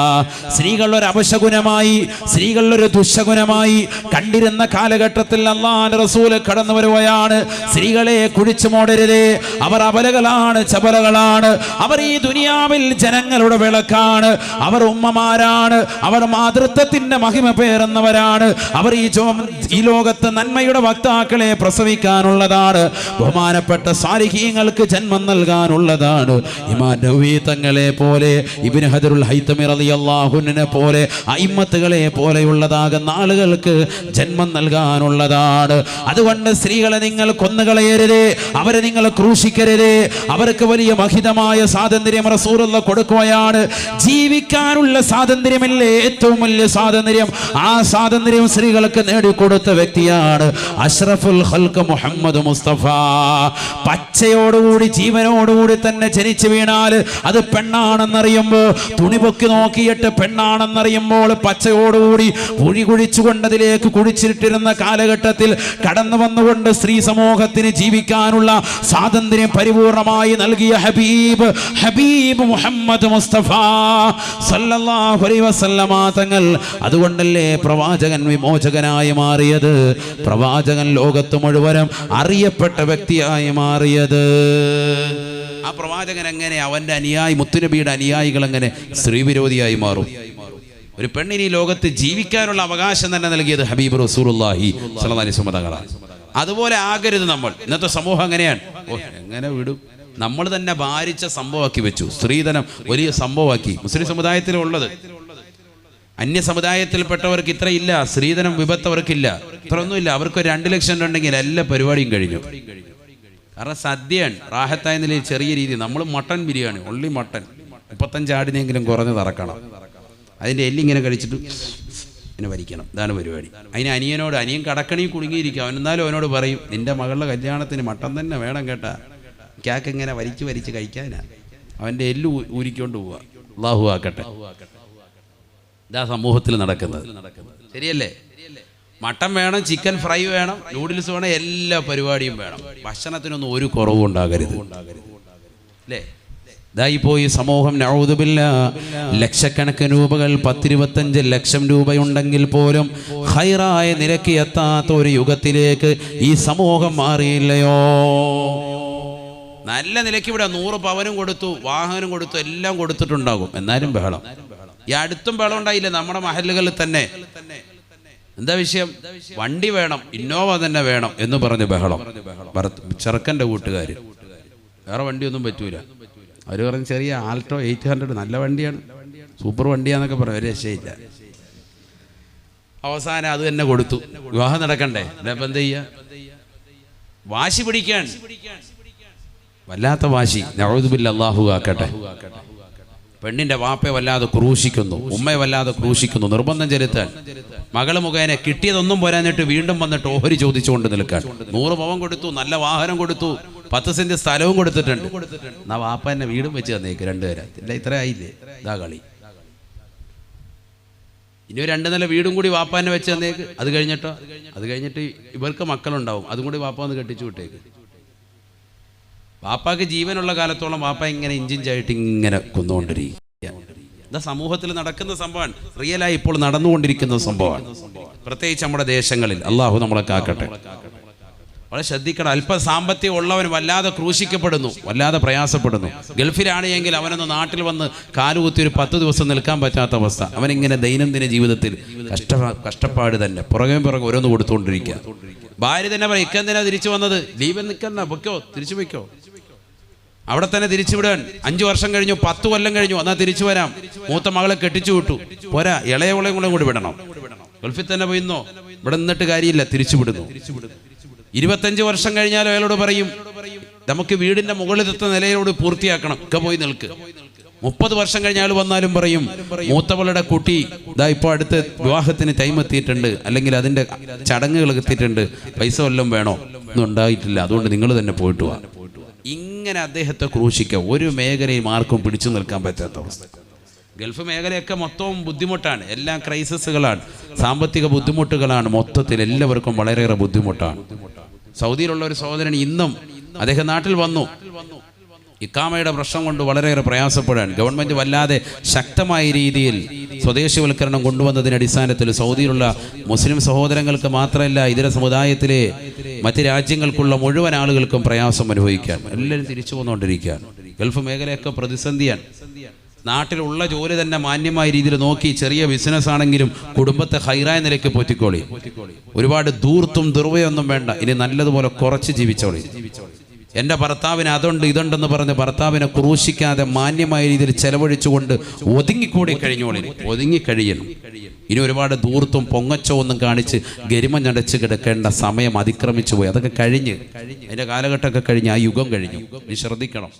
[SPEAKER 1] സ്ത്രീകൾ ഒരു അപശകുനമായി, സ്ത്രീകൾ ഒരു ദുശകുനമായി കണ്ടിരുന്ന കാലഘട്ടത്തിൽ അല്ലാഹുവിന്റെ റസൂൽ കടന്നു വരുകയാണ്. സ്ത്രീകളെ കുഴിച്ചു മൂടരുതേ, അവർ അബലകളാണ്, ചപലകളാണ്. അവർ ഈ ദുനിയാവിൽ ജനങ്ങളുടെ വിളക്കാണ്, അവർ ഉമ്മമാരാണ്, അവർ മാതൃത്വത്തിന്റെ മഹിമ പേറുന്നവരാണ്. അവർ ഈ ലോകത്ത് നന്മയുടെ വക്താക്കളെ പ്രസവിക്കാനുള്ളതാണ്. ബഹുമാനപ്പെട്ട സാലിഹീങ്ങൾക്ക് ജന്മം നൽകാനുള്ളതാണ്. ഇമാം നവവി തങ്ങളെ പോലെ, ഇബ്നു ഹജറുൽ ഹൈതമി റളിയല്ലാഹു അൻഹുവിനെ പോലെ, അയിമ്മത്തുകളെ പോലെയുള്ളതാകുന്ന ആളുകൾക്ക് ജന്മം നൽകാനുള്ളതാണ്. അതുകൊണ്ട് സ്ത്രീകളെ നിങ്ങൾ കൊന്നുകളയരുതേ, അവരെ നിങ്ങൾ ക്രൂശിക്കരുതേ. അവർക്ക് വലിയ മഹിതമായ സ്വാതന്ത്ര്യം റസൂലുള്ളാഹി കൊടുക്കുകയാണ്. ജീവിക്കാനുള്ള സ്വാതന്ത്ര്യമല്ലേ ഏറ്റവും വലിയ സ്വാതന്ത്ര്യം. ആ സ്വാതന്ത്ര്യം സ്ത്രീകൾക്ക് നേടിക്കൊടുത്ത വ്യക്തിയാണ് അഷ്റഫുൽ ഖൽഖ് മുഹമ്മദ് മുസ്തഫ. പച്ചയോടുകൂടി ജീവനോടുകൂടി തന്നെ ജനിച്ചു വീണാൽ അത് പെണ്ണാണെന്നറിയുമ്പോൾ, തുണി പൊക്കി നോക്കിയിട്ട് പെണ്ണാണെന്നറിയുമ്പോൾ പച്ചയോടുകൂടി കുഴി കുഴിച്ചുകൊണ്ടതിലേക്ക് കുഴിച്ചിട്ടിരുന്ന കാലഘട്ടത്തിൽ കടന്നു വന്നുകൊണ്ട് സ്ത്രീ സമൂഹത്തിന് ജീവിക്കാനുള്ള സ്വാതന്ത്ര്യം പരിപൂർണമായി നൽകിയ ഹബീബ് മുഹമ്മദ് മുസ്തഫ സല്ലല്ലാഹു അലൈഹി വസല്ലമ തങ്ങൾ. അതുകൊണ്ടല്ലേ പ്രവാചകൻ വിമോചകനായി മാറിയത്, പ്രവാചകൻ ലോകത്ത് മുഴുവനും അറിയപ്പെട്ട വ്യക്തിയായി മാറിയത്. ആ പ്രവാചകൻ എങ്ങനെ അവന്റെ അനുയായി, മുത്തുനബിയുടെ അനുയായികൾ എങ്ങനെ സ്ത്രീവിരോധിയായി മാറും? ഒരു പെണ്ണിന് ഈ ലോകത്ത് ജീവിക്കാനുള്ള അവകാശം തന്നെ നൽകിയത് ഹബീബ് റസൂലുള്ളാഹി സ്വല്ലല്ലാഹി അലൈഹി വസല്ലം തങ്ങളാണ്. അതുപോലെ ആകരുത് നമ്മൾ. ഇന്നത്തെ സമൂഹം അങ്ങനെയാണ്. എങ്ങനെ വിടും? നമ്മൾ തന്നെ ഭാരിച്ച സംഭവമാക്കി വെച്ചു. സ്ത്രീധനം വലിയ സംഭവമാക്കി. മുസ്ലിം സമുദായത്തിലുള്ളത്. അന്യ സമുദായത്തിൽപ്പെട്ടവർക്ക് ഇത്രയില്ല, സ്ത്രീധനം വിപത്തവർക്കില്ല, ഇത്രയൊന്നുമില്ല. അവർക്ക് 2 ലക്ഷം ഉണ്ടെങ്കിൽ എല്ലാ പരിപാടിയും കഴിഞ്ഞു. കാരണം സദ്യയാണ് റാഹത്തായ നിലയിൽ ചെറിയ രീതി. നമ്മൾ മട്ടൻ ബിരിയാണി, ഒള്ളി മട്ടൻ 35 ആടിനെങ്കിലും കുറഞ്ഞത് ഇറക്കണം. അതിൻ്റെ എല്ലിങ്ങനെ കഴിച്ചിട്ട് ഇങ്ങനെ വരിക്കണം. ഇതാണ് പരിപാടി. അതിന് അനിയൻ കടക്കണി കുടുങ്ങിയിരിക്കും. അവനെന്നാലും അവനോട് പറയും, നിന്റെ മകളുടെ കല്യാണത്തിന് മട്ടൻ തന്നെ വേണം കേട്ടാ. ക്യാക്ക് ഇങ്ങനെ വലിച്ച് കഴിക്കാനാ. അവൻ്റെ എല്ല് ഊരിക്കൊണ്ട് പോവുക. അല്ലാഹു ആക്കട്ടെ. ഇതാ സമൂഹത്തിൽ നടക്കുന്നത്. ശരിയല്ലേ? മട്ടൻ വേണം, ചിക്കൻ ഫ്രൈ വേണം, നൂഡിൽസ് വേണം, എല്ലാ പരിപാടിയും വേണം. ഭക്ഷണത്തിനൊന്നും ഒരു കുറവും ഉണ്ടാകരുത്. അല്ലേ? ഇതായിപ്പോ ഈ സമൂഹം നഊദു ബില്ലാഹ്. ലക്ഷക്കണക്കിന് രൂപകൾ, 10-25 ലക്ഷം രൂപയുണ്ടെങ്കിൽ പോലും ഖൈറായ നിരക്ക് എത്താത്ത ഒരു യുഗത്തിലേക്ക് ഈ സമൂഹം മാറിയില്ലയോ? നല്ല നിലയ്ക്ക് ഇവിടെ 100 പവനും കൊടുത്തു, വാഹനം കൊടുത്തു, എല്ലാം കൊടുത്തിട്ടുണ്ടാകും. എന്നാലും ബഹളം. ഈ അടുത്തും ബഹളം ഉണ്ടായില്ല നമ്മുടെ മഹല്ലുകളിൽ തന്നെ. എന്താ വിഷയം? വണ്ടി വേണം, ഇന്നോവ തന്നെ വേണം എന്ന് പറഞ്ഞ് ബഹളം. ചെറുക്കൻ്റെ കൂട്ടുകാർ വേറെ വണ്ടിയൊന്നും പറ്റൂല. അവർ പറഞ്ഞ് ചെറിയ ആൾട്ടോ 800 നല്ല വണ്ടിയാണ്, സൂപ്പർ വണ്ടിയാന്നൊക്കെ പറയും. ഒരു രക്ഷയില്ല. അവസാനം അത് തന്നെ കൊടുത്തു. വിവാഹം നടക്കണ്ടേ? അപ്പം എന്ത് ചെയ്യുക? വാശി പിടിക്കാൻ വല്ലാത്ത വാശി. നഊദു ബില്ലാഹ്. അല്ലാഹു ആക്കട്ടെ. പെണ്ണിന്റെ വാപ്പയെ വല്ലാതെ ക്രൂശിക്കുന്നു, ഉമ്മയെ വല്ലാതെ ക്രൂശിക്കുന്നു, നിർബന്ധം ചെലുത്താൻ. മകള് മുഖേന കിട്ടിയതൊന്നും പോരാഞ്ഞിട്ട് വീണ്ടും വന്നിട്ട് ഓഹരി ചോദിച്ചുകൊണ്ട് നിൽക്കാൻ. 100 പവൻ കൊടുത്തു, നല്ല വാഹനം കൊടുത്തു, 10 സെന്റ് സ്ഥലവും കൊടുത്തിട്ടുണ്ട്. എന്നാ വാപ്പ എന്നെ വീടും വെച്ച് തന്നേക്ക് 2 പേരാ. ഇല്ല, ഇത്ര ആയില്ലേ? ഇതാ കളി. ഇനി 2 നില വീടും കൂടി വാപ്പ എന്നെ വെച്ച് തന്നേക്ക്. അത് കഴിഞ്ഞിട്ട് ഇവർക്ക് മക്കളുണ്ടാവും, അതും കൂടി വാപ്പ ഒന്ന് കെട്ടിച്ചു വിട്ടേക്ക്. വാപ്പാക്ക് ജീവനുള്ള കാലത്തോളം വാപ്പ ഇങ്ങനെ ഇഞ്ചിഞ്ചായിട്ട് ഇങ്ങനെ കൊന്നുകൊണ്ടിരിക്കുക. ഇതാ സമൂഹത്തിൽ നടക്കുന്ന സംഭവമാണ്. റിയലായി ഇപ്പോൾ നടന്നുകൊണ്ടിരിക്കുന്ന സംഭവമാണ്. പ്രത്യേകിച്ച് നമ്മുടെ ദേശങ്ങളിൽ. അള്ളാഹു നമ്മളെ കാക്കട്ടെ. വളരെ ശ്രദ്ധിക്കണം. അല്പം സാമ്പത്തികം ഉള്ളവൻ വല്ലാതെ ക്രൂശിക്കപ്പെടുന്നു, വല്ലാതെ പ്രയാസപ്പെടുന്നു. ഗൾഫിലാണ് എങ്കിൽ അവനൊന്ന് നാട്ടിൽ വന്ന് കാലുകുത്തി ഒരു 10 ദിവസം നിൽക്കാൻ പറ്റാത്ത അവസ്ഥ. അവനിങ്ങനെ ദൈനംദിന ജീവിതത്തിൽ കഷ്ടപ്പാട് തന്നെ, പുറകെ ഓരോന്ന് കൊടുത്തുകൊണ്ടിരിക്കുക. ഭാര്യ തന്നെ പറയും, ഇക്കെന്തിനാ തിരിച്ചു വന്നത്? ലീവിൽ നിൽക്കണ്ട, പൊയ്ക്കോ, തിരിച്ചു പൊയ്ക്കോ. അവിടെ തന്നെ തിരിച്ചു വിടാൻ. 5 വർഷം കഴിഞ്ഞു, 10 കൊല്ലം കഴിഞ്ഞു, എന്നാൽ തിരിച്ചു വരാം. മൂത്ത മകളെ കെട്ടിച്ചു വിട്ടു, പോരാ, ഇളയവളെയും കൂടെ വിടണം. ഗൾഫിൽ തന്നെ പോയിന്നോ, ഇവിടെ നിന്നിട്ട് കാര്യമില്ല, തിരിച്ചു വിടുന്നു. 25 വർഷം കഴിഞ്ഞാൽ അയാളോട് പറയും, നമുക്ക് വീടിന്റെ മുകളിലത്തെ നിലയോട് പൂർത്തിയാക്കണം, ഒക്കെ പോയി നിൽക്ക്. 30 വർഷം കഴിഞ്ഞ ആൾ വന്നാലും പറയും, മൂത്തവളുടെ കുട്ടി ഇതാ ഇപ്പോൾ അടുത്ത് വിവാഹത്തിന് ടൈം എത്തിയിട്ടുണ്ട്, അല്ലെങ്കിൽ അതിന്റെ ചടങ്ങുകൾ എത്തിയിട്ടുണ്ട്, പൈസ വല്ലതും വേണോ? ഒന്നും ഉണ്ടായിട്ടില്ല, അതുകൊണ്ട് നിങ്ങൾ തന്നെ പോയിട്ട് വാ. ഇങ്ങനെ അദ്ദേഹത്തെ ക്രൂശിക്കുക. ഒരു മേഖലയും ആർക്കും പിടിച്ചു നിൽക്കാൻ പറ്റാത്ത അവസ്ഥ. ഗൾഫ് മേഖലയൊക്കെ മൊത്തവും ബുദ്ധിമുട്ടാണ്, എല്ലാം ക്രൈസിസുകളാണ്, സാമ്പത്തിക ബുദ്ധിമുട്ടുകളാണ്. മൊത്തത്തിൽ എല്ലാവർക്കും വളരെയേറെ ബുദ്ധിമുട്ടാണ്. സൗദിയിലുള്ള ഒരു സഹോദരൻ ഇന്നും അദ്ദേഹം നാട്ടിൽ വന്നു. ഇക്കാമയുടെ പ്രശ്നം കൊണ്ട് വളരെയേറെ പ്രയാസപ്പെടാൻ ഗവൺമെന്റ് വല്ലാതെ ശക്തമായ രീതിയിൽ സ്വദേശിവൽക്കരണം കൊണ്ടുവന്നതിന്റെ അടിസ്ഥാനത്തിൽ സൗദിയിലുള്ള മുസ്ലിം സഹോദരങ്ങൾക്ക് മാത്രമല്ല, ഇതര സമുദായത്തിലെ മറ്റ് രാജ്യങ്ങൾക്കുള്ള മുഴുവൻ ആളുകൾക്കും പ്രയാസം അനുഭവിക്കാൻ എല്ലാവരും തിരിച്ചു പോന്നുകൊണ്ടിരിക്കുകയാണ്. ഗൾഫ് മേഖലയൊക്കെ പ്രതിസന്ധിയാണ്. നാട്ടിലുള്ള ജോലി തന്നെ മാന്യമായ രീതിയിൽ നോക്കി ചെറിയ ബിസിനസ് ആണെങ്കിലും കുടുംബത്തെ ഹൈറായ നിലയ്ക്ക് പോറ്റിക്കോളി. ഒരുപാട് ദൂർത്തും ദുർവയൊന്നും വേണ്ട. ഇനി നല്ലതുപോലെ കുറച്ച് ജീവിച്ചോളി. എൻ്റെ ഭർത്താവിന് അതുണ്ട് ഇതുണ്ടെന്ന് പറഞ്ഞ് ഭർത്താവിനെ ക്രൂശിക്കാതെ മാന്യമായ രീതിയിൽ ചെലവഴിച്ചുകൊണ്ട് ഒതുങ്ങിക്കൂടി കഴിഞ്ഞോളി. ഒതുങ്ങിക്കഴിയണം. ഇനി ഒരുപാട് ദൂർത്തും പൊങ്ങച്ചോ ഒന്നും കാണിച്ച് ഗരിമഞ്ഞടച്ച് കിടക്കേണ്ട സമയം അതിക്രമിച്ചു പോയി. അതൊക്കെ കഴിഞ്ഞ്, അതിൻ്റെ കാലഘട്ടമൊക്കെ കഴിഞ്ഞ്, ആ യുഗം കഴിഞ്ഞു. നീ ശ്രദ്ധിക്കണം.